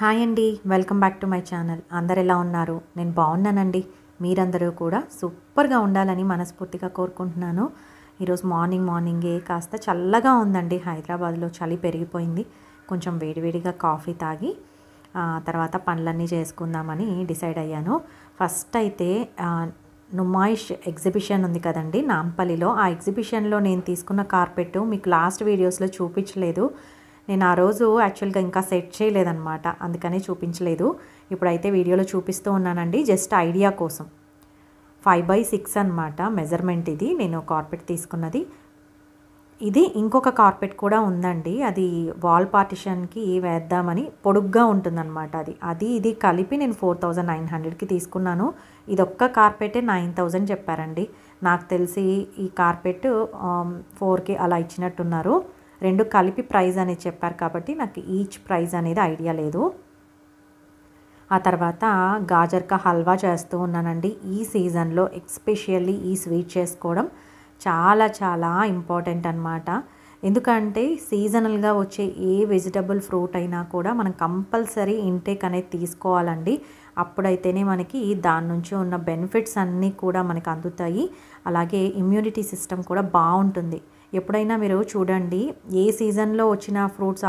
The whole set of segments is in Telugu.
హాయ్ అండి, welcome back to my channel. అందరు ఎలా ఉన్నారు? నేను బాగున్నానండి. మీరందరూ కూడా సూపర్గా ఉండాలని మనస్ఫూర్తిగా కోరుకుంటున్నాను. ఈరోజు మార్నింగే కాస్త చల్లగా ఉందండి. హైదరాబాద్లో చలి పెరిగిపోయింది. కొంచెం వేడివేడిగా కాఫీ తాగి తర్వాత పనులన్నీ చేసుకుందామని డిసైడ్ అయ్యాను. ఫస్ట్ అయితే నుమాయిష్ ఎగ్జిబిషన్ ఉంది కదండి నాంపల్లిలో. ఆ ఎగ్జిబిషన్లో నేను తీసుకున్న కార్పెట్ మీకు లాస్ట్ వీడియోస్లో చూపించలేదు. నేను ఆ రోజు యాక్చువల్గా ఇంకా సెట్ చేయలేదన్నమాట, అందుకనే చూపించలేదు. ఇప్పుడైతే వీడియోలో చూపిస్తూ ఉన్నానండి, జస్ట్ ఐడియా కోసం. 5x6 అనమాట మెజర్మెంట్. ఇది నేను కార్పెట్ తీసుకున్నది. ఇది ఇంకొక కార్పెట్ కూడా ఉందండి, అది వాల్ పార్టిషన్కి వేద్దామని పొడుగ్గా ఉంటుందన్నమాట. ఇది కలిపి నేను 4900కి తీసుకున్నాను. ఇదొక్క కార్పెటే 9000 చెప్పారండి. నాకు తెలిసి ఈ కార్పెట్ 4K అలా ఇచ్చినట్టున్నారు. రెండు కలిపి ప్రైస్ అనేది చెప్పారు కాబట్టి నాకు ఈచ్ ప్రైస్ అనేది ఐడియా లేదు. ఆ తర్వాత గాజర్కా హల్వా చేస్తూ ఉన్నానండి. ఈ సీజన్లో ఎస్పెషల్లీ ఈ స్వీట్ చేసుకోవడం చాలా చాలా ఇంపార్టెంట్ అనమాట. ఎందుకంటే సీజనల్గా వచ్చే ఏ వెజిటబుల్ ఫ్రూట్ అయినా కూడా మనం కంపల్సరీ ఇంటేక్ అనేది తీసుకోవాలండి. అప్పుడైతేనే మనకి దాని నుంచి ఉన్న బెనిఫిట్స్ అన్నీ కూడా మనకు అందుతాయి. అలాగే ఇమ్యూనిటీ సిస్టమ్ కూడా బాగుంటుంది. ఎప్పుడైనా మీరు చూడండి, ఏ సీజన్లో వచ్చిన ఫ్రూట్స్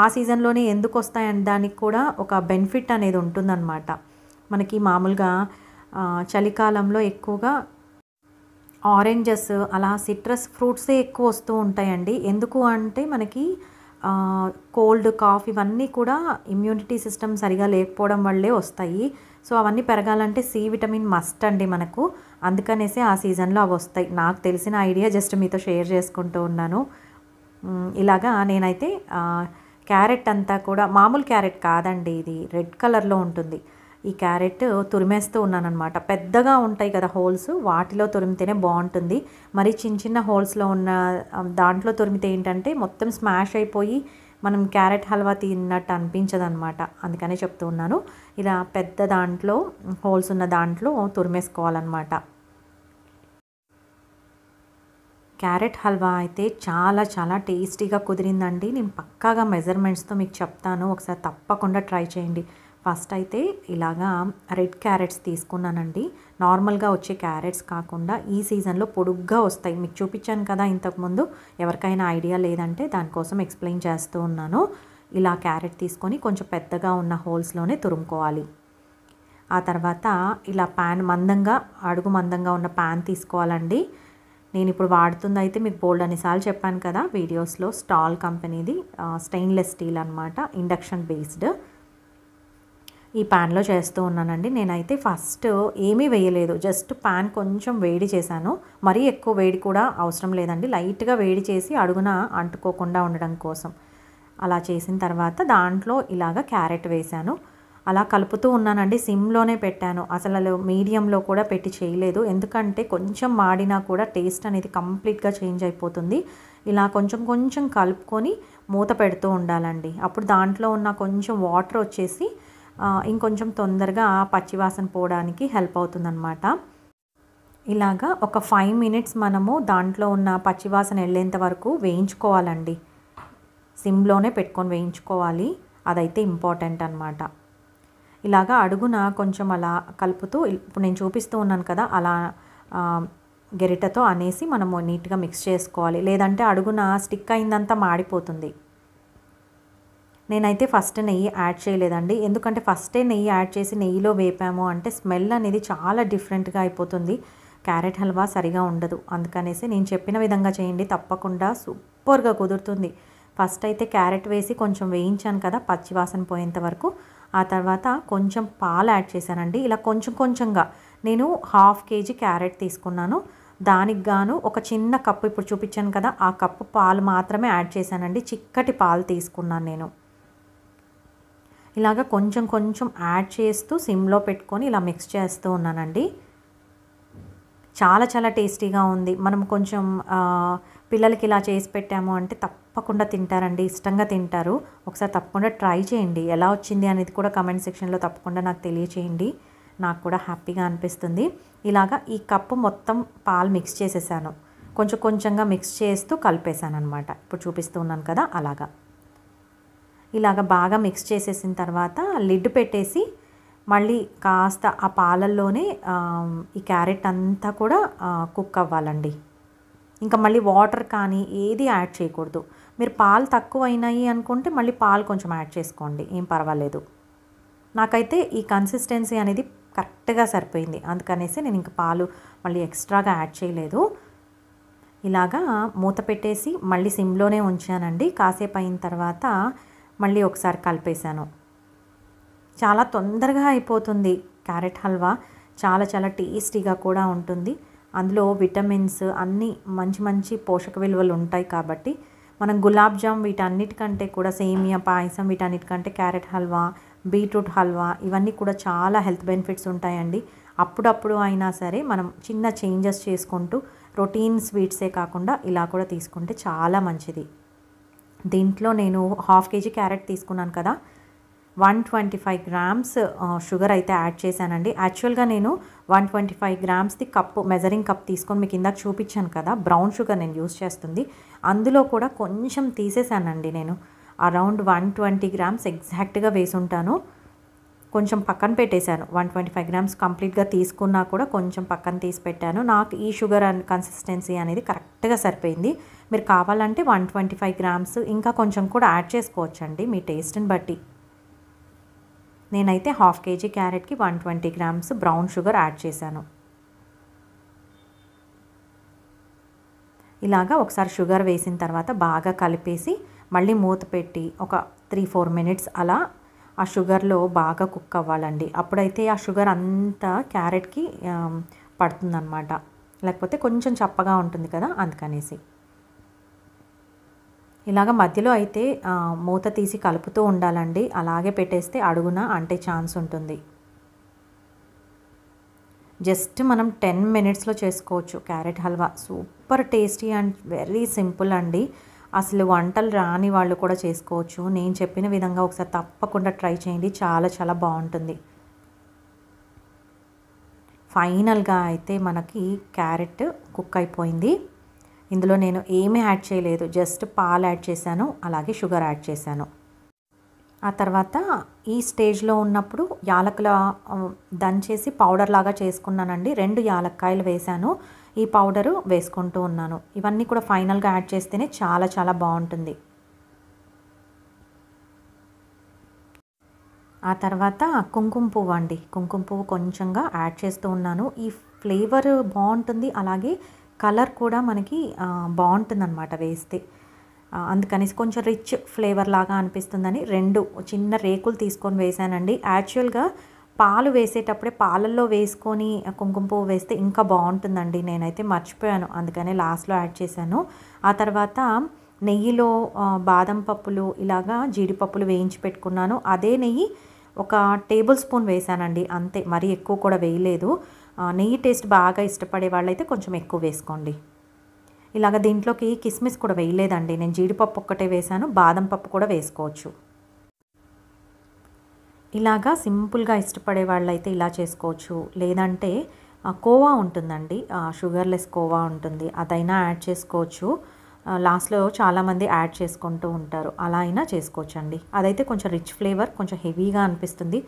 ఆ సీజన్లోనే ఎందుకు వస్తాయని దానికి కూడా ఒక బెనిఫిట్ అనేది ఉంటుందన్నమాట. మనకి మామూలుగా చలికాలంలో ఎక్కువగా ఆరెంజెస్ అలా సిట్రస్ ఫ్రూట్సే ఎక్కువ వస్తూ ఉంటాయండి. ఎందుకు అంటే మనకి కోల్డ్ కాఫ్ ఇవన్నీ కూడా ఇమ్యూనిటీ సిస్టమ్ సరిగా లేకపోవడం వల్లే వస్తాయి. సో అవన్నీ పెరగాలంటే సి విటమిన్ మస్ట్ అండి మనకు. అందుకనేసి ఆ సీజన్లో అవి వస్తాయి. నాకు తెలిసిన ఐడియా జస్ట్ మీతో షేర్ చేసుకుంటూ ఉన్నాను. ఇలాగా నేనైతే క్యారెట్ అంతా కూడా మామూలు క్యారెట్ కాదండి, ఇది రెడ్ కలర్లో ఉంటుంది. ఈ క్యారెట్ తురిమేస్తూ ఉన్నానమాట. పెద్దగా ఉంటాయి కదా హోల్స్, వాటిలో తురిమితేనే బాగుంటుంది. మరి చిన్న చిన్న హోల్స్లో ఉన్న దాంట్లో తురిమితే ఏంటంటే మొత్తం స్మాష్ అయిపోయి మనం క్యారెట్ హల్వా తిన్నట్టు అనిపించదు అనమాట. అందుకనే చెప్తూ ఉన్నాను. ఇలా పెద్ద దాంట్లో హోల్స్ ఉన్న దాంట్లో తురిమేసుకోవాలన్నమాట. క్యారెట్ హల్వా అయితే చాలా చాలా టేస్టీగా కుదిరిందండి. నేను పక్కాగా మెజర్మెంట్స్తో మీకు చెప్తాను, ఒకసారి తప్పకుండా ట్రై చేయండి. ఫస్ట్ అయితే ఇలాగా రెడ్ క్యారెట్స్ తీసుకున్నానండి. నార్మల్గా వచ్చే క్యారెట్స్ కాకుండా ఈ సీజన్లో పొడుగ్గా వస్తాయి. మీకు చూపించాను కదా ఇంతకుముందు, ఎవరికైనా ఐడియా లేదంటే దానికోసం ఎక్స్ప్లెయిన్ చేస్తూ ఉన్నాను. ఇలా క్యారెట్ తీసుకొని కొంచెం పెద్దగా ఉన్న హోల్స్లోనే తురుముకోవాలి. ఆ తర్వాత ఇలా అడుగు మందంగా ఉన్న ప్యాన్ తీసుకోవాలండి. నేను ఇప్పుడు వాడుతుంది అయితే మీకు బోల్డ్ అన్నిసార్లు చెప్పాను కదా వీడియోస్లో, స్టాల్ కంపెనీది స్టెయిన్లెస్ స్టీల్ అనమాట, ఇండక్షన్ బేస్డ్. ఈ ప్యాన్లో చేస్తూ ఉన్నానండి. నేనైతే ఫస్ట్ ఏమీ వేయలేదు, జస్ట్ ప్యాన్ కొంచెం వేడి చేశాను. మరీ ఎక్కువ వేడి కూడా అవసరం లేదండి, లైట్గా వేడి చేసి అడుగున అంటుకోకుండా ఉండడం కోసం. అలా చేసిన తర్వాత దాంట్లో ఇలాగ క్యారెట్ వేశాను. అలా కలుపుతూ ఉన్నానండి. సిమ్లోనే పెట్టాను, అసలు మీడియంలో కూడా పెట్టి చేయలేదు. ఎందుకంటే కొంచెం మాడినా కూడా టేస్ట్ అనేది కంప్లీట్గా చేంజ్ అయిపోతుంది. ఇలా కొంచెం కొంచెం కలుపుకొని మూత పెడుతూ ఉండాలండి. అప్పుడు దాంట్లో ఉన్న కొంచెం వాటర్ వచ్చేసి ఇంకొంచెం తొందరగా పచ్చివాసన పోవడానికి హెల్ప్ అవుతుందన్నమాట. ఇలాగా ఒక 5 minutes మనము దాంట్లో ఉన్న పచ్చివాసన వెళ్ళేంత వరకు వేయించుకోవాలండి. సిమ్లోనే పెట్టుకొని వేయించుకోవాలి, అదైతే ఇంపార్టెంట్ అనమాట. ఇలాగా అడుగున కొంచెం అలా కలుపుతూ, ఇప్పుడు నేను చూపిస్తూ ఉన్నాను కదా అలా గెరిటతో అనేసి మనము నీట్గా మిక్స్ చేసుకోవాలి. లేదంటే అడుగున స్టిక్ అయిందంతా మాడిపోతుంది. నేనైతే ఫస్ట్ నెయ్యి యాడ్ చేయలేదండి, ఎందుకంటే ఫస్టే నెయ్యి యాడ్ చేసి నెయ్యిలో వేపాము అంటే స్మెల్ అనేది చాలా డిఫరెంట్గా అయిపోతుంది, క్యారెట్ హల్వా సరిగా ఉండదు. అందుకనేసి నేను చెప్పిన విధంగా చేయండి, తప్పకుండా సూపర్గా కుదురుతుంది. ఫస్ట్ అయితే క్యారెట్ వేసి కొంచెం వేయించాను కదా పచ్చివాసన పోయేంత వరకు. ఆ తర్వాత కొంచెం పాలు యాడ్ చేశానండి. ఇలా కొంచెం కొంచెంగా నేను 1/2 kg క్యారెట్ తీసుకున్నాను. దానికి గాను ఒక చిన్న కప్పు, ఇప్పుడు చూపించాను కదా ఆ కప్పు పాలు మాత్రమే యాడ్ చేశానండి. చిక్కటి పాలు తీసుకున్నాను నేను. ఇలాగ కొంచెం కొంచెం యాడ్ చేస్తూ సిమ్లో పెట్టుకొని ఇలా మిక్స్ చేస్తూ ఉన్నానండి. చాలా చాలా టేస్టీగా ఉంది. మనం కొంచెం పిల్లలకి ఇలా చేసి పెట్టాము అంటే తప్పకుండా తింటారండి, ఇష్టంగా తింటారు. ఒకసారి తప్పకుండా ట్రై చేయండి. ఎలా వచ్చింది అనేది కూడా కమెంట్ సెక్షన్లో తప్పకుండా నాకు తెలియచేయండి, నాకు కూడా హ్యాపీగా అనిపిస్తుంది. ఇలాగా ఈ కప్పు మొత్తం పాలు మిక్స్ చేసేసాను, కొంచెం కొంచెంగా మిక్స్ చేస్తూ కలిపేశాను అనమాట. ఇప్పుడు చూపిస్తూ ఉన్నాను కదా అలాగా. ఇలాగ బాగా మిక్స్ చేసేసిన తర్వాత లిడ్ పెట్టేసి మళ్ళీ కాస్త ఆ పాలల్లోనే ఈ క్యారెట్ అంతా కూడా కుక్ అవ్వాలండి. ఇంకా మళ్ళీ వాటర్ కానీ ఏది యాడ్ చేయకూడదు. మీరు పాలు తక్కువ అయినాయి అనుకుంటే మళ్ళీ పాలు కొంచెం యాడ్ చేసుకోండి, ఏం పర్వాలేదు. నాకైతే ఈ కన్సిస్టెన్సీ అనేది కరెక్ట్గా సరిపోయింది, అందుకనేసి నేను ఇంకా పాలు మళ్ళీ ఎక్స్ట్రాగా యాడ్ చేయలేదు. ఇలాగా మూత పెట్టేసి మళ్ళీ సిమ్లోనే ఉంచానండి. కాసేపు అయిన తర్వాత మళ్ళీ ఒకసారి కలిపేశాను. చాలా తొందరగా అయిపోతుంది క్యారెట్ హల్వా, చాలా చాలా టేస్టీగా కూడా ఉంటుంది. అందులో విటమిన్స్ అన్నీ మంచి మంచి పోషక విలువలు ఉంటాయి కాబట్టి మనం గులాబ్ జామ్ వీటన్నిటికంటే కూడా, సేమియా పాయసం వీటన్నిటికంటే క్యారెట్ హల్వా, బీట్రూట్ హల్వా ఇవన్నీ కూడా చాలా హెల్త్ బెనిఫిట్స్ ఉంటాయండి. అప్పుడప్పుడు అయినా సరే మనం చిన్న చేంజెస్ చేసుకుంటూ రొటీన్ స్వీట్సే కాకుండా ఇలా కూడా తీసుకుంటే చాలా మంచిది. దీంట్లో నేను 1/2 kg క్యారెట్ తీసుకున్నాను కదా, 125 గ్రామ్స్ షుగర్ అయితే యాడ్ చేశానండి. యాక్చువల్గా నేను 125 గ్రామ్స్ది కప్పు మెజరింగ్ కప్ తీసుకొని మీకు ఇందాక చూపించాను కదా, బ్రౌన్ షుగర్ నేను యూస్ చేస్తుంది. అందులో కూడా కొంచెం తీసేసానండి నేను. అరౌండ్ 120 గ్రామ్స్ ఎగ్జాక్ట్గా వేసుంటాను. కొంచెం పక్కన పెట్టేశాను. 125 గ్రామ్స్ కంప్లీట్గా తీసుకున్నా కూడా కొంచెం పక్కన తీసి పెట్టాను. నాకు ఈ షుగర్ కన్సిస్టెన్సీ అనేది కరెక్ట్గా సరిపోయింది. మీరు కావాలంటే 125 గ్రామ్స్ ఇంకా కొంచెం కూడా యాడ్ చేసుకోవచ్చండి మీ టేస్ట్ని బట్టి. నేనైతే 1/2 kg క్యారెట్కి 120 grams brown sugar add చేశాను. ఇలాగా ఒకసారి షుగర్ వేసిన తర్వాత బాగా కలిపేసి మళ్ళీ మూత పెట్టి ఒక 3-4 మినిట్స్ అలా ఆ షుగర్లో బాగా కుక్ అవ్వాలండి. అప్పుడైతే ఆ షుగర్ అంతా క్యారెట్కి పడుతుందన్నమాట, లేకపోతే కొంచెం చప్పగా ఉంటుంది కదా, అందుకనేసి. ఇలాగ మధ్యలో అయితే మూత తీసి కలుపుతూ ఉండాలండి. అలాగే పెట్టేస్తే అడుగున అంటే ఛాన్స్ ఉంటుంది. జస్ట్ మనం 10 మినిట్స్లో చేసుకోవచ్చు carrot halwa. Super tasty and very simple అండి. అసలు వంటలు రాని వాళ్ళు కూడా చేసుకోవచ్చు. నేను చెప్పిన విధంగా ఒకసారి తప్పకుండా ట్రై చేయండి, చాలా చాలా బాగుంటుంది. ఫైనల్గా అయితే మనకి క్యారెట్ కుక్ అయిపోయింది. ఇందులో నేను ఏమీ యాడ్ చేయలేదు, జస్ట్ పాలు యాడ్ చేశాను, అలాగే షుగర్ యాడ్ చేశాను. ఆ తర్వాత ఈ స్టేజ్లో ఉన్నప్పుడు యాలకుల దంచేసి పౌడర్ లాగా చేసుకున్నానండి. 2 యాలక్కాయలు వేశాను, ఈ పౌడరు వేసుకుంటూ ఉన్నాను. ఇవన్నీ కూడా ఫైనల్గా యాడ్ చేస్తేనే చాలా చాలా బాగుంటుంది. ఆ తర్వాత కుంకుమ పువ్వు అండి, కుంకుమ పువ్వు కొంచెంగా యాడ్ చేస్తూ ఉన్నాను. ఈ ఫ్లేవర్ బాగుంటుంది, అలాగే కలర్ కూడా మనకి బాగుంటుందన్నమాట వేస్తే. అందుకనేసి కొంచెం రిచ్ ఫ్లేవర్ లాగా అనిపిస్తుందని 2 చిన్న రేకులు తీసుకొని వేసానండి. యాక్చువల్గా పాలు వేసేటప్పుడే పాలల్లో వేసుకొని కుంకుమ పువ్వు వేస్తే ఇంకా బాగుంటుందండి. నేనైతే మర్చిపోయాను, అందుకనే లాస్ట్లో యాడ్ చేశాను. ఆ తర్వాత నెయ్యిలో బాదం పప్పులు ఇలాగా జీడిపప్పులు వేయించి పెట్టుకున్నాను. అదే నెయ్యి ఒక టేబుల్ స్పూన్ వేసానండి, అంతే, మరీ ఎక్కువ కూడా వేయలేదు. నెయ్యి టేస్ట్ బాగా ఇష్టపడే వాళ్ళైతే కొంచెం ఎక్కువ వేసుకోండి. ఇలాగ దీంట్లోకి కిస్మిస్ కూడా వేయలేదండి, నేను జీడిపప్పు ఒక్కటే వేసాను, బాదం పప్పు కూడా వేసుకోవచ్చు. ఇలాగా సింపుల్గా ఇష్టపడే వాళ్ళైతే ఇలా చేసుకోవచ్చు. లేదంటే కోవా ఉంటుందండి, షుగర్లెస్ కోవా ఉంటుంది, అదైనా యాడ్ చేసుకోవచ్చు. లాస్ట్లో చాలామంది యాడ్ చేసుకుంటూ ఉంటారు, అలా అయినా చేసుకోవచ్చండి. అదైతే కొంచెం రిచ్ ఫ్లేవర్, కొంచెం హెవీగా అనిపిస్తుంది.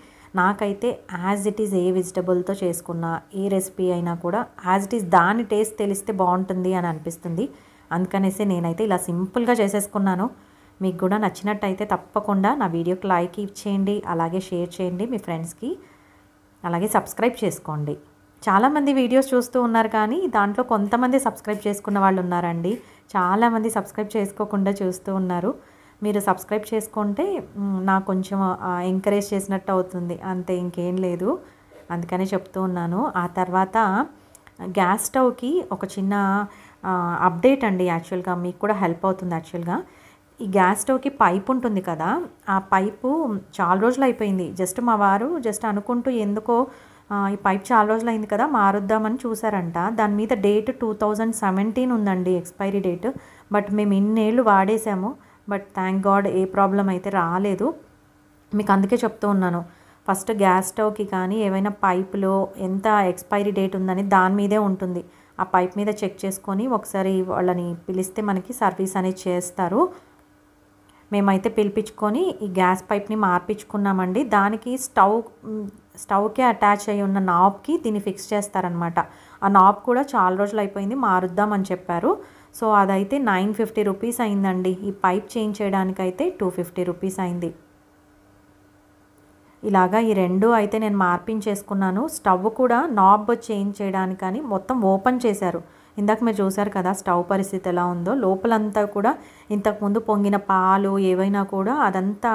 నాకైతే యాజ్ ఇట్ ఈజ్ ఏ వెజిటబుల్తో చేసుకున్న ఏ రెసిపీ అయినా కూడా యాజ్ ఇట్ ఈజ్ దాని టేస్ట్ తెలిస్తే బాగుంటుంది అని అనిపిస్తుంది. అందుకనేసి నేనైతే ఇలా సింపుల్గా చేసేసుకున్నాను. మీకు కూడా నచ్చినట్టయితే తప్పకుండా నా వీడియోకి లైక్ ఇచ్చేయండి, అలాగే షేర్ చేయండి మీ ఫ్రెండ్స్కి, అలాగే సబ్స్క్రైబ్ చేసుకోండి. చాలామంది వీడియోస్ చూస్తూ ఉన్నారు కానీ దాంట్లో కొంతమంది సబ్స్క్రైబ్ చేసుకున్న వాళ్ళు ఉన్నారండి, చాలామంది సబ్స్క్రైబ్ చేసుకోకుండా చూస్తూ ఉన్నారు. మీరు సబ్స్క్రైబ్ చేసుకుంటే నాకు కొంచెం ఎంకరేజ్ చేసినట్టు అవుతుంది, అంతే, ఇంకేం లేదు, అందుకనే చెప్తూ ఉన్నాను. ఆ తర్వాత గ్యాస్ స్టవ్కి ఒక చిన్న అప్డేట్ అండి, యాక్చువల్గా మీకు కూడా హెల్ప్ అవుతుంది. యాక్చువల్గా ఈ గ్యాస్ స్టవ్కి పైప్ ఉంటుంది కదా, ఆ పైపు చాలా రోజులు అయిపోయింది. జస్ట్ మా వారు జస్ట్ అనుకుంటూ ఎందుకో ఈ పైప్ చాలా రోజులు అయింది కదా మారుద్దామని చూసారంట. దాని మీద డేట్ 2017 ఉందండి ఎక్స్పైరీ డేట్. బట్ మేము ఇన్నేళ్ళు వాడేసాము, బట్ థ్యాంక్ గాడ్ ఏ ప్రాబ్లం అయితే రాలేదు. మీకు అందుకే చెప్తూ ఉన్నాను, ఫస్ట్ గ్యాస్ స్టవ్కి కానీ ఏవైనా పైపులో ఎంత ఎక్స్పైరీ డేట్ ఉందని దాని మీదే ఉంటుంది. ఆ పైప్ మీద చెక్ చేసుకొని ఒకసారి వాళ్ళని పిలిస్తే మనకి సర్వీస్ అనేది చేస్తారు. మేమైతే పిలిపించుకొని ఈ గ్యాస్ పైప్ని మార్పించుకున్నామండి. దానికి స్టవ్కి అటాచ్ అయ్యి ఉన్న నాబ్కి దీన్ని ఫిక్స్ చేస్తారనమాట. ఆ నాబ్ కూడా చాలా రోజులు అయిపోయింది, మారుద్దామని చెప్పారు. సో అదైతే 950 రూపీస్ అయిందండి. ఈ పైప్ చేంజ్ చేయడానికైతే 250 రూపీస్ అయింది. ఇలాగా ఈ రెండు అయితే నేను మార్పించేసుకున్నాను. స్టవ్ కూడా నాబ్ చేంజ్ చేయడానికని మొత్తం ఓపెన్ చేశారు. ఇందాక మీరు చూసారు కదా స్టవ్ పరిస్థితి ఎలా ఉందో. లోపలంతా కూడా ఇంతకుముందు పొంగిన పాలు ఏవైనా కూడా అదంతా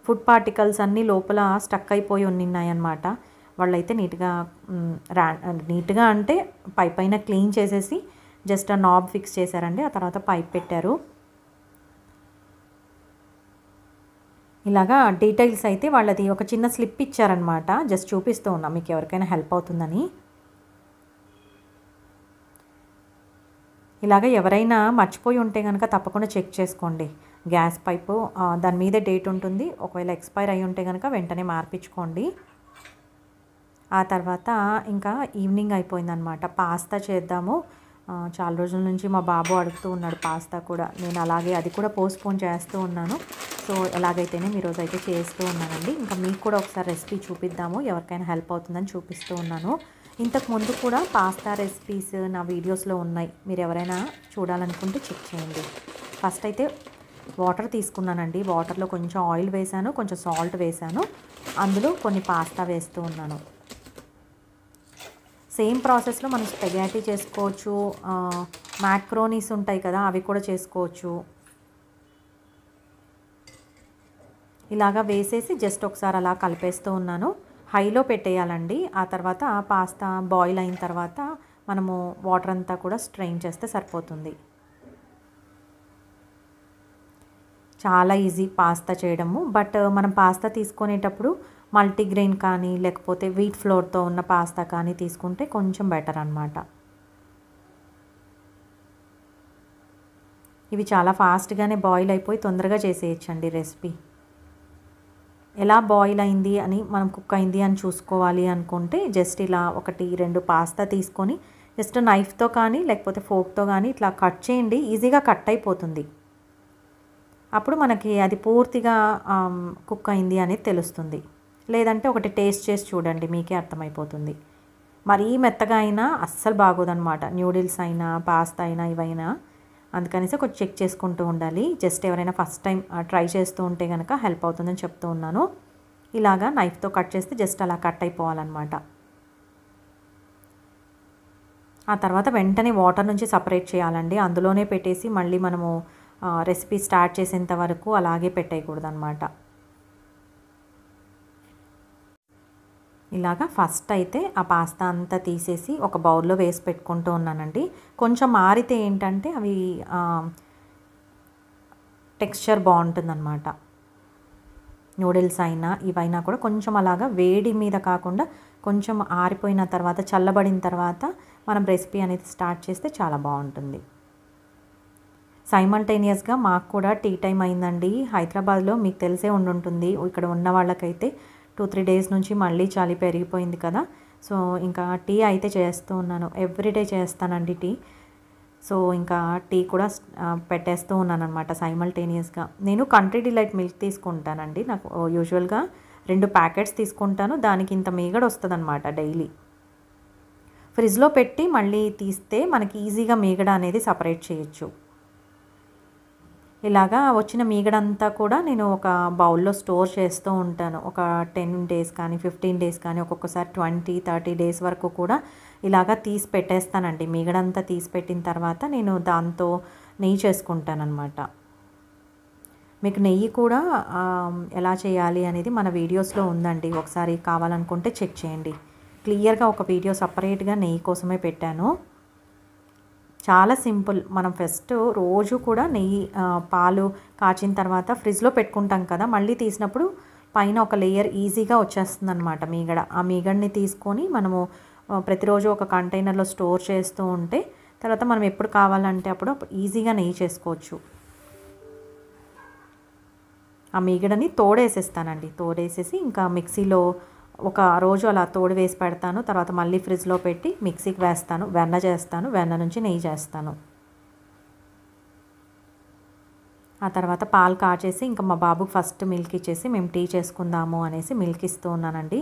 ఫుడ్ పార్టికల్స్ అన్నీ లోపల స్టక్ అయిపోయి ఉన్నాయన్నమాట. వాళ్ళైతే నీట్గా అంటే పైన క్లీన్ చేసేసి జస్ట్ ఆ నాబ్ ఫిక్స్ చేశారండి. ఆ తర్వాత పైప్ పెట్టారు. ఇలాగా డీటెయిల్స్ అయితే వాళ్ళది ఒక చిన్న స్లిప్ ఇచ్చారనమాట. జస్ట్ చూపిస్తూ ఉన్నా మీకు ఎవరికైనా హెల్ప్ అవుతుందని. ఇలాగ ఎవరైనా మర్చిపోయి ఉంటే కనుక తప్పకుండా చెక్ చేసుకోండి. గ్యాస్ పైపు దాని మీద డేట్ ఉంటుంది. ఒకవేళ ఎక్స్పైర్ అయి ఉంటే కనుక వెంటనే మార్పించుకోండి. ఆ తర్వాత ఇంకా ఈవినింగ్ అయిపోయిందనమాట. పాస్తా చేద్దాము, చాలా రోజుల నుంచి మా బాబు అడుగుతూ ఉన్నాడు పాస్తా కూడా. నేను అలాగే అది కూడా పోస్ట్పోన్ చేస్తూ ఉన్నాను. సో ఎలాగైతేనే ఈరోజు అయితే చేస్తూ ఉన్నానండి. ఇంకా మీకు కూడా ఒకసారి రెసిపీ చూపిద్దాము, ఎవరికైనా హెల్ప్ అవుతుందని చూపిస్తూ ఉన్నాను. ఇంతకు ముందు కూడా పాస్తా రెసిపీస్ నా వీడియోస్లో ఉన్నాయి, మీరు ఎవరైనా చూడాలనుకుంటే చెక్ చేయండి. ఫస్ట్ అయితే వాటర్ తీసుకున్నానండి. వాటర్లో కొంచెం ఆయిల్ వేసాను, కొంచెం సాల్ట్ వేసాను, అందులో కొన్ని పాస్తా వేస్తూ ఉన్నాను. సేమ్ ప్రాసెస్లో మనం స్పెగేటీ చేసుకోవచ్చు, మ్యాక్రోనీస్ ఉంటాయి కదా అవి కూడా చేసుకోవచ్చు. ఇలాగా వేసేసి జస్ట్ ఒకసారి అలా కలిపేస్తూ ఉన్నాను. హైలో పెట్టేయాలండి. ఆ తర్వాత పాస్తా బాయిల్ అయిన తర్వాత మనము వాటర్ అంతా కూడా స్ట్రెయిన్ చేస్తే సరిపోతుంది. చాలా ఈజీ పాస్తా చేయడము. బట్ మనం పాస్తా తీసుకునేటప్పుడు మల్టీగ్రెయిన్ కానీ లేకపోతే వీట్ ఫ్లోర్తో ఉన్న పాస్తా కానీ తీసుకుంటే కొంచెం బెటర్ అన్నమాట. ఇవి చాలా ఫాస్ట్గానే బాయిల్ అయిపోయి తొందరగా చేసేయచ్చండి రెసిపీ. ఎలా బాయిల్ అయింది అని మనం కుక్ అయింది అని చూసుకోవాలి అనుకుంటే జస్ట్ ఇలా 1-2 పాస్తా తీసుకొని జస్ట్ నైఫ్తో కానీ లేకపోతే ఫోక్తో కానీ ఇట్లా కట్ చేయండి. ఈజీగా కట్ అయిపోతుంది. అప్పుడు మనకి అది పూర్తిగా కుక్ అయింది అనేది తెలుస్తుంది. లేదంటే ఒకటి టేస్ట్ చేసి చూడండి, మీకే అర్థమైపోతుంది. మరీ మెత్తగా అయినా అస్సలు బాగోదన్నమాట. న్యూడిల్స్ అయినా పాస్తా అయినా ఇవైనా. అందుకనేసి కొంచెం చెక్ చేసుకుంటూ ఉండాలి. జస్ట్ ఎవరైనా ఫస్ట్ టైం ట్రై చేస్తూ ఉంటే కనుక హెల్ప్ అవుతుందని చెప్తూ ఉన్నాను. ఇలాగా నైఫ్తో కట్ చేస్తే జస్ట్ అలా కట్ అయిపోవాలన్నమాట. ఆ తర్వాత వెంటనే వాటర్ నుంచి సపరేట్ చేయాలండి. అందులోనే పెట్టేసి మళ్ళీ మనము రెసిపీ స్టార్ట్ చేసేంత వరకు అలాగే పెట్టేయకూడదు అన్నమాట. ఇలాగా ఫస్ట్ అయితే ఆ పాస్తా అంతా తీసేసి ఒక బౌల్లో వేసి పెట్టుకుంటూ ఉన్నానండి. కొంచెం మారితే ఏంటంటే అవి టెక్స్చర్ బాగుంటుందన్నమాట. నూడిల్స్ అయినా ఇవైనా కూడా కొంచెం అలాగా వేడి మీద కాకుండా కొంచెం ఆరిపోయిన తర్వాత చల్లబడిన తర్వాత మనం రెసిపీ అనేది స్టార్ట్ చేస్తే చాలా బాగుంటుంది. సైమల్టేనియస్గా మాకు కూడా టీ టైం అయిందండి. హైదరాబాద్లో మీకు తెలిసే ఉండుంటుంది. ఇక్కడ ఉన్న వాళ్ళకైతే 2-3 డేస్ నుంచి మళ్ళీ చలి పెరిగిపోయింది కదా. సో ఇంకా టీ అయితే చేస్తూ ఉన్నాను. ఎవ్రీడే చేస్తానండి టీ. సో ఇంకా టీ కూడా పెట్టేస్తూ ఉన్నాను అనమాట సైమల్టేనియస్గా. నేను కంట్రీ డిలైట్ మిల్క్ తీసుకుంటానండి. నాకు యూజువల్గా 2 ప్యాకెట్స్ తీసుకుంటాను. దానికి ఇంత మీగడ వస్తుంది అనమాట డైలీ. ఫ్రిడ్జ్లో పెట్టి మళ్ళీ తీస్తే మనకి ఈజీగా మీగడ అనేది సపరేట్ చేయొచ్చు. ఇలాగా వచ్చిన మీగడంతా కూడా నేను ఒక బౌల్లో స్టోర్ చేస్తూ ఉంటాను. ఒక 10 డేస్ కానీ 15 డేస్ కానీ ఒక్కొక్కసారి 20-30 డేస్ వరకు కూడా ఇలాగా తీసి పెట్టేస్తానండి. మీగడంతా తీసి పెట్టిన తర్వాత నేను దాంతో నెయ్యి చేసుకుంటానన్నమాట. మీకు నెయ్యి కూడా ఎలా చేయాలి అనేది మన వీడియోస్లో ఉందండి. ఒకసారి కావాలనుకుంటే చెక్ చేయండి. క్లియర్గా ఒక వీడియో సపరేట్గా నెయ్యి కోసమే పెట్టాను. చాలా సింపుల్. మనం ఫస్ట్ రోజు కూడా నెయ్యి పాలు కాచిన తర్వాత ఫ్రిడ్జ్లో పెట్టుకుంటాం కదా, మళ్ళీ తీసినప్పుడు పైన ఒక లేయర్ ఈజీగా వచ్చేస్తుంది అనమాట మీగడ. ఆ మీగడని తీసుకొని మనము ప్రతిరోజు ఒక కంటైనర్లో స్టోర్ చేస్తూ ఉంటే తర్వాత మనం ఎప్పుడు కావాలంటే అప్పుడు ఈజీగా నెయ్యి చేసుకోవచ్చు. ఆ మీగడని తోడేసేస్తానండి. తోడేసేసి ఇంకా మిక్సీలో ఒక రోజు అలా తోడు వేసి పెడతాను. తర్వాత మళ్ళీ ఫ్రిడ్జ్లో పెట్టి మిక్సీకి వేస్తాను. వెన్న చేస్తాను, వెన్న నుంచి నెయ్యి చేస్తాను. ఆ తర్వాత పాలు కాచేసి ఇంకా మా బాబుకి ఫస్ట్ మిల్క్ ఇచ్చేసి మేము టీ చేసుకుందాము అనేసి మిల్క్ ఇస్తూ ఉన్నానండి.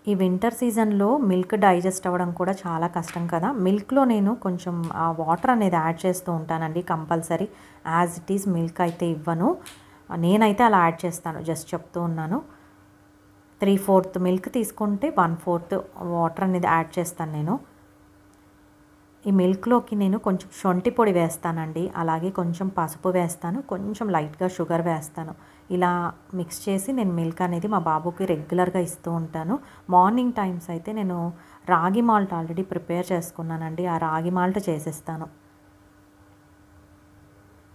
ఈ వింటర్ సీజన్లో మిల్క్ డైజెస్ట్ అవ్వడం కూడా చాలా కష్టం కదా. మిల్క్లో నేను కొంచెం వాటర్ అనేది యాడ్ చేస్తూ ఉంటానండి compulsory. As it is milk అయితే ఇవ్వను, నేనైతే అలా యాడ్ చేస్తాను. జస్ట్ చెప్తూ ఉన్నాను. 3/4 మిల్క్ తీసుకుంటే 1/4 వాటర్ అనేది యాడ్ చేస్తాను నేను. ఈ మిల్క్లోకి నేను కొంచెం శొంఠి పొడి వేస్తానండి, అలాగే కొంచెం పసుపు వేస్తాను, కొంచెం లైట్గా షుగర్ వేస్తాను. ఇలా మిక్స్ చేసి నేను మిల్క్ అనేది మా బాబుకి రెగ్యులర్గా ఇస్తూ ఉంటాను. మార్నింగ్ టైమ్స్ అయితే నేను రాగి మాల్ట్ ఆల్రెడీ ప్రిపేర్ చేసుకున్నానండి, ఆ రాగి మాల్ట్ చేసేస్తాను.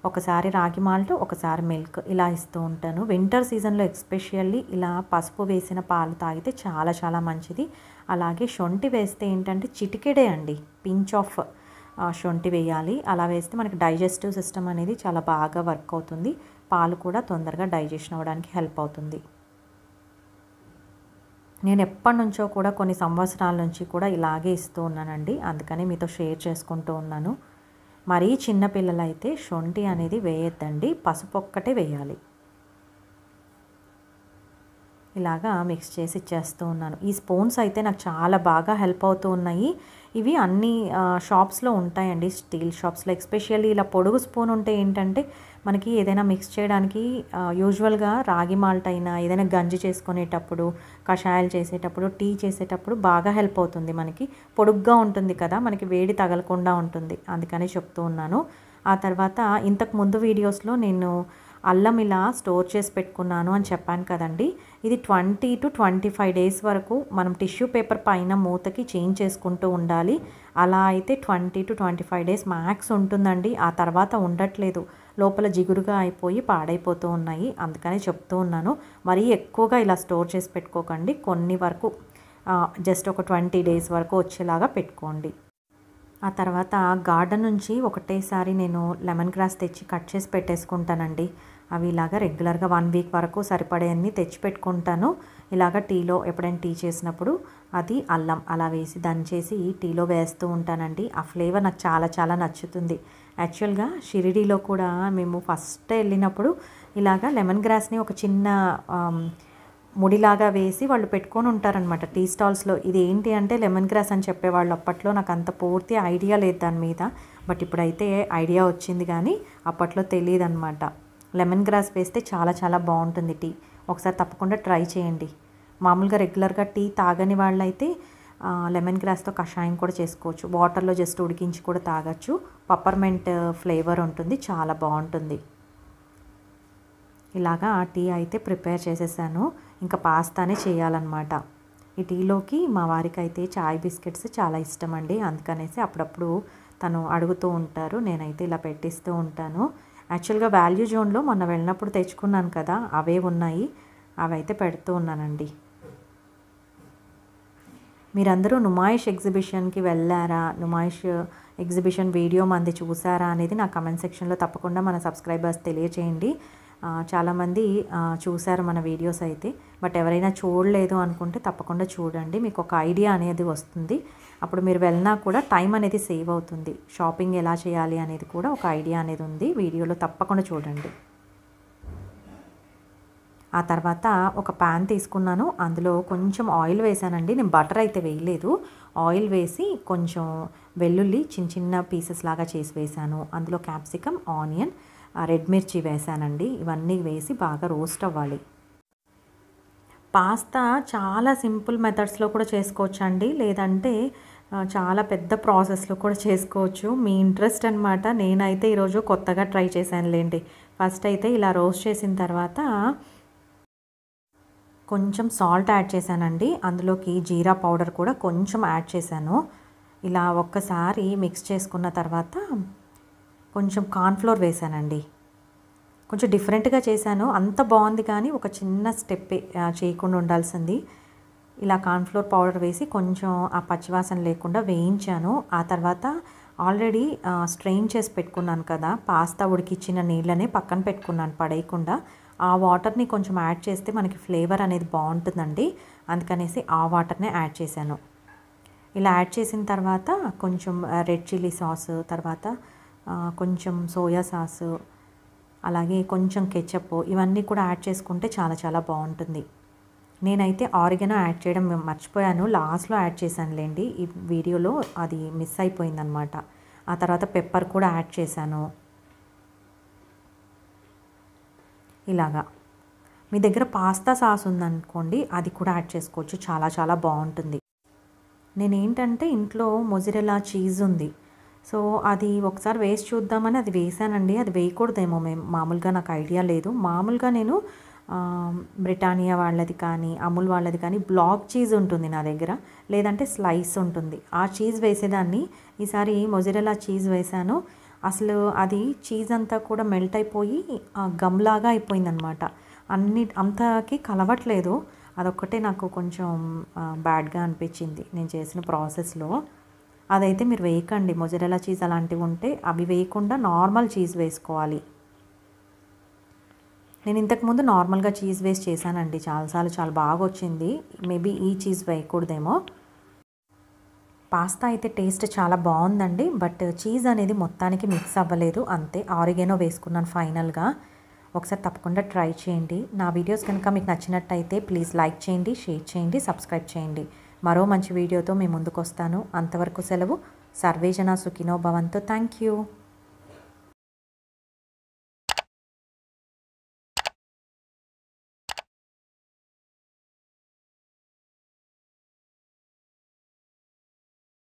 ఒకసారి రాగి మాల్ట్, ఒకసారి మిల్క్ ఇలా ఇస్తూ ఉంటాను. వింటర్ సీజన్లో ఎస్పెషల్లీ ఇలా పసుపు వేసిన పాలు తాగితే చాలా చాలా మంచిది. అలాగే శొంఠి వేస్తే ఏంటంటే చిటికెడే అండి, పించ్ ఆఫ్ శొంఠి వేయాలి. అలా వేస్తే మనకి డైజెస్టివ్ సిస్టమ్ అనేది చాలా బాగా వర్క్ అవుతుంది. పాలు కూడా తొందరగా డైజెషన్ అవ్వడానికి హెల్ప్ అవుతుంది. నేను ఎప్పటి నుంచో కూడా కొన్ని సంవత్సరాల నుంచి కూడా ఇలాగే ఇస్తూ ఉన్నానండి, అందుకని మీతో షేర్ చేసుకుంటూ ఉన్నాను. మరీ చిన్నపిల్లలైతే శొంఠి అనేది వేయొద్దండి, పసుపు ఒక్కటే వేయాలి. ఇలాగా మిక్స్ చేసి ఇచ్చేస్తూ ఉన్నాను. ఈ స్పూన్స్ అయితే నాకు చాలా బాగా హెల్ప్ అవుతూ ఉన్నాయి. ఇవి అన్ని షాప్స్లో ఉంటాయండి, స్టీల్ షాప్స్లో. ఎస్పెషల్లీ ఇలా పొడుగు స్పూన్ ఉంటే ఏంటంటే మనకి ఏదైనా మిక్స్ చేయడానికి యూజువల్గా రాగి మాల్ట్ అయినా ఏదైనా గంజి చేసుకునేటప్పుడు, కషాయాలు చేసేటప్పుడు, టీ చేసేటప్పుడు బాగా హెల్ప్ అవుతుంది. మనకి పొడుగ్గా ఉంటుంది కదా, మనకి వేడి తగలకుండా ఉంటుంది, అందుకని చెప్తూ ఉన్నాను. ఆ తర్వాత ఇంతకు ముందు వీడియోస్లో నేను అల్లం ఇలా స్టోర్ చేసి పెట్టుకున్నాను అని చెప్పాను కదండి. ఇది 20 to 25 డేస్ వరకు మనం టిష్యూ పేపర్ పైన మూతకి చేంజ్ చేసుకుంటూ ఉండాలి. అలా అయితే 20 to 25 డేస్ మ్యాక్స్ ఉంటుందండి. ఆ తర్వాత ఉండట్లేదు, లోపల జిగురుగా అయిపోయి పాడైపోతూ ఉన్నాయి. అందుకని చెప్తూ ఉన్నాను, మరీ ఎక్కువగా ఇలా స్టోర్ చేసి పెట్టుకోకండి. కొన్ని వరకు జస్ట్ ఒక 20 డేస్ వరకు వచ్చేలాగా పెట్టుకోండి. ఆ తర్వాత గార్డెన్ నుంచి ఒకటేసారి నేను లెమన్ గ్రాస్ తెచ్చి కట్ చేసి పెట్టేసుకుంటానండి. అవి ఇలాగ రెగ్యులర్గా 1 వీక్ వరకు సరిపడేవన్నీ తెచ్చి పెట్టుకుంటాను. ఇలాగ టీలో ఎప్పుడైనా టీ చేసినప్పుడు అది అల్లం అలా వేసి దంచేసి టీలో వేస్తూ ఉంటానండి. ఆ ఫ్లేవర్ నాకు చాలా చాలా నచ్చుతుంది. యాక్చువల్గా షిరిడీలో కూడా మేము ఫస్ట్ వెళ్ళినప్పుడు ఇలాగ లెమన్ గ్రాస్ని ఒక చిన్న ముడిలాగా వేసి వాళ్ళు పెట్టుకొని ఉంటారనమాట టీ స్టాల్స్లో. ఇది ఏంటి అంటే లెమన్ గ్రాస్ అని చెప్పేవాళ్ళు అప్పట్లో. నాకు అంత పూర్తి ఐడియా లేదు దాని మీద, బట్ ఇప్పుడైతే ఐడియా వచ్చింది, కానీ అప్పట్లో తెలియదు అనమాట. లెమన్ గ్రాస్ వేస్తే చాలా చాలా బాగుంటుంది టీ. ఒకసారి తప్పకుండా ట్రై చేయండి. మామూలుగా రెగ్యులర్గా టీ తాగని వాళ్ళైతే లెమన్ గ్రాస్తో కషాయం కూడా చేసుకోవచ్చు. వాటర్లో జస్ట్ ఉడికించి కూడా తాగొచ్చు. పప్పర్మెంట్ ఫ్లేవర్ ఉంటుంది, చాలా బాగుంటుంది. ఇలాగా టీ అయితే ప్రిపేర్ చేసేసాను. ఇంకా పాస్తానే చేయాలన్నమాట. ఈ టీలోకి మా వారికి అయితే చాయ్ బిస్కెట్స్ చాలా ఇష్టం అండి, అందుకనేసి అప్పుడప్పుడు తను అడుగుతూ ఉంటారు, నేనైతే ఇలా పెట్టిస్తూ ఉంటాను. యాక్చువల్గా వాల్యూ జోన్లో మొన్న వెళ్ళినప్పుడు తెచ్చుకున్నాను కదా, అవే ఉన్నాయి, అవైతే పెడుతూ ఉన్నానండి. మీరందరూ నుమాయిష్ ఎగ్జిబిషన్కి వెళ్ళారా, నుమాయిష్ ఎగ్జిబిషన్ వీడియో మంది చూసారా అనేది నా కమెంట్ సెక్షన్లో తప్పకుండా మన సబ్స్క్రైబర్స్ తెలియచేయండి. చాలామంది చూశారు మన వీడియోస్ అయితే, బట్ ఎవరైనా చూడలేదు అనుకుంటే తప్పకుండా చూడండి, మీకు ఒక ఐడియా అనేది వస్తుంది. అప్పుడు మీరు వెళ్ళినా కూడా టైం అనేది సేవ్ అవుతుంది. షాపింగ్ ఎలా చేయాలి అనేది కూడా ఒక ఐడియా అనేది ఉంది. వీడియోలో తప్పకుండా చూడండి. ఆ తర్వాత ఒక ప్యాన్ తీసుకున్నాను, అందులో కొంచెం ఆయిల్ వేసానండి. నేను బటర్ అయితే వేయలేదు, ఆయిల్ వేసి కొంచెం వెల్లుల్లి చిన్న చిన్న పీసెస్ లాగా చేసి వేసాను. అందులో క్యాప్సికమ్, ఆనియన్, రెడ్ మిర్చి వేసానండి. ఇవన్నీ వేసి బాగా రోస్ట్ అవ్వాలి. పాస్తా చాలా సింపుల్ మెథడ్స్లో కూడా చేసుకోవచ్చు అండి, లేదంటే చాలా పెద్ద ప్రాసెస్లో కూడా చేసుకోవచ్చు. మీ ఇంట్రెస్ట్ అనమాట. నేనైతే ఈరోజు కొత్తగా ట్రై చేశానులేండి. ఫస్ట్ అయితే ఇలా రోస్ట్ చేసిన తర్వాత కొంచెం సాల్ట్ యాడ్ చేశానండి. అందులోకి జీరా పౌడర్ కూడా కొంచెం యాడ్ చేశాను. ఇలా ఒక్కసారి మిక్స్ చేసుకున్న తర్వాత కొంచెం కార్న్ఫ్లోర్ వేసానండి. కొంచెం డిఫరెంట్గా చేశాను, అంత బాగుంది, కానీ ఒక చిన్న స్టెప్ చేయకుండా ఉండాల్సింది. ఇలా కార్న్ఫ్లోర్ పౌడర్ వేసి కొంచెం ఆ పచ్చివాసన లేకుండా వేయించాను. ఆ తర్వాత ఆల్రెడీ స్ట్రెయిన్ చేసి పెట్టుకున్నాను కదా, పాస్తా ఉడికిచ్చిన నీళ్ళనే పక్కన పెట్టుకున్నాను పడేయకుండా. ఆ వాటర్ని కొంచెం యాడ్ చేస్తే మనకి ఫ్లేవర్ అనేది బాగుంటుందండి, అందుకనేసి ఆ వాటర్నే యాడ్ చేశాను. ఇలా యాడ్ చేసిన తర్వాత కొంచెం రెడ్ చిల్లీ సాస్, తర్వాత కొంచెం సోయా సాసు, అలాగే కొంచెం కెచప్ ఇవన్నీ కూడా యాడ్ చేసుకుంటే చాలా చాలా బాగుంటుంది. నేనైతే ఆరిగనో యాడ్ చేయడం మర్చిపోయాను, లాస్ట్లో యాడ్ చేశానులేండి, ఈ వీడియోలో అది మిస్ అయిపోయిందనమాట. ఆ తర్వాత పెప్పర్ కూడా యాడ్ చేశాను. ఇలాగా మీ దగ్గర పాస్తా సాస్ ఉందనుకోండి, అది కూడా యాడ్ చేసుకోవచ్చు, చాలా చాలా బాగుంటుంది. నేనేంటంటే ఇంట్లో మొజరెలా చీజ్ ఉంది, సో అది ఒకసారి వేసి చూద్దామని అది వేసానండి. అది వేయకూడదేమో మామూలుగా నాకు ఐడియా లేదు. మామూలుగా నేను బ్రిటానియా వాళ్ళది కానీ అమూల్ వాళ్ళది కానీ బ్లాక్ చీజ్ ఉంటుంది నా దగ్గర, లేదంటే స్లైస్ ఉంటుంది, ఆ చీజ్ వేసేదాన్ని. ఈసారి మొజరెలా చీజ్ వేసాను, అసలు అది చీజ్ అంతా కూడా మెల్ట్ అయిపోయి గమ్లాగా అయిపోయిందనమాట. అంతకి కలవట్లేదు. అదొక్కటే నాకు కొంచెం బ్యాడ్గా అనిపించింది నేను చేసిన ప్రాసెస్లో. అదైతే మీరు వేయకండి, మొజరెలా చీజ్ అలాంటివి ఉంటే అవి వేయకుండా నార్మల్ చీజ్ వేసుకోవాలి. నేను ఇంతకుముందు నార్మల్గా చీజ్ వేసి చేశానండి చాలాసార్లు, చాలా బాగా వచ్చింది. మేబీ ఈ చీజ్ వేయకూడదేమో. పాస్తా అయితే టేస్ట్ చాలా బాగుందండి, బట్ చీజ్ అనేది మొత్తానికి మిక్స్ అవ్వలేదు, అంతే. ఆరిగేనో వేసుకున్నాను ఫైనల్గా. ఒకసారి తప్పకుండా ట్రై చేయండి. నా వీడియోస్ కనుక మీకు నచ్చినట్టయితే ప్లీజ్ లైక్ చేయండి, షేర్ చేయండి, సబ్స్క్రైబ్ చేయండి. మరో మంచి వీడియోతో మీ ముందుకు వస్తాను. అంతవరకు సెలవు. సర్వేజన సుఖినో భవంతు. Thank you.